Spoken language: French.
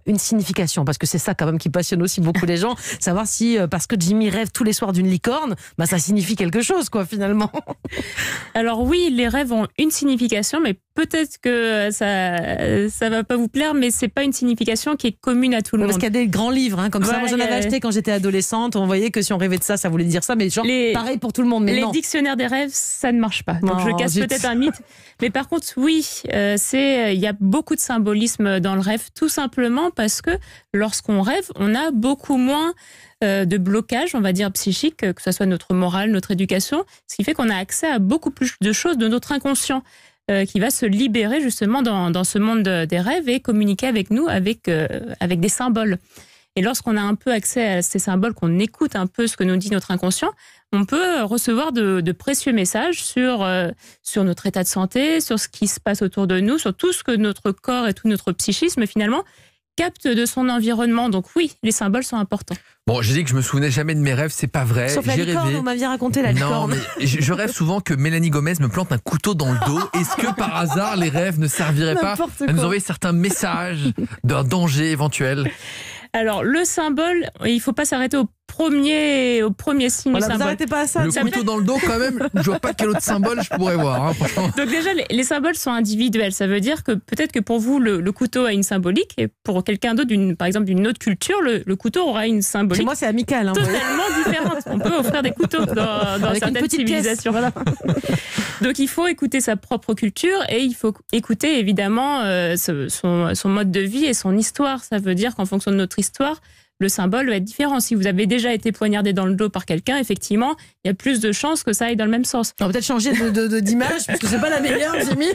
une signification, parce que c'est ça quand même qui passionne aussi beaucoup les gens, savoir si parce que Jimmy rêve tous les soirs d'une licorne, bah ça signifie quelque chose quoi finalement. Alors oui, les rêves ont une signification, mais peut-être que ça va pas vous plaire, mais c'est pas une signification qui est commune à tout le monde. Parce qu'il y a des grands livres comme ça. Moi j'en avais acheté quand j'étais adolescente, on voyait que si on rêvait de ça, ça voulait dire ça, mais genre pareil pour tout le monde. Mais les non. dictionnaires des rêves, ça ne marche pas. Donc je casse peut-être un mythe. Mais par contre, oui, il y a beaucoup de symbolisme dans le rêve, tout simplement parce que lorsqu'on rêve, on a beaucoup moins de blocage, on va dire, psychique, que ce soit notre morale, notre éducation, ce qui fait qu'on a accès à beaucoup plus de choses de notre inconscient qui va se libérer justement dans ce monde des rêves et communiquer avec nous avec des symboles. Et lorsqu'on a un peu accès à ces symboles, qu'on écoute un peu ce que nous dit notre inconscient, on peut recevoir de précieux messages sur notre état de santé, sur ce qui se passe autour de nous, sur tout ce que notre corps et tout notre psychisme finalement capte de son environnement. Donc oui, les symboles sont importants. Bon, j'ai dit que je me souvenais jamais de mes rêves, c'est pas vrai. Sauf la licorne, on m'avait raconté la licorne. Non, mais je rêve souvent que Mélanie Gomez me plante un couteau dans le dos. Est-ce que par hasard les rêves ne serviraient pas à nous envoyer certains messages d'un danger éventuel? Alors, le symbole, il ne faut pas s'arrêter au premier signe du symbole. Vous n'arrêtez pas à ça. Le couteau dans le dos, quand même, je vois pas quel autre symbole je pourrais voir. Franchement. Donc déjà, les symboles sont individuels. Ça veut dire que peut-être que pour vous, le couteau a une symbolique, et pour quelqu'un d'autre, par exemple d'une autre culture, le couteau aura une symbolique. Chez moi, c'est amical. Totalement différente. On peut offrir des couteaux dans certaines civilisations. Voilà. Donc il faut écouter sa propre culture et il faut écouter évidemment son mode de vie et son histoire. Ça veut dire qu'en fonction de notre histoire, le symbole va être différent. Si vous avez déjà été poignardé dans le dos par quelqu'un, effectivement, il y a plus de chances que ça aille dans le même sens. On va peut-être changer d'image, parce que c'est pas la meilleure, Jimmy.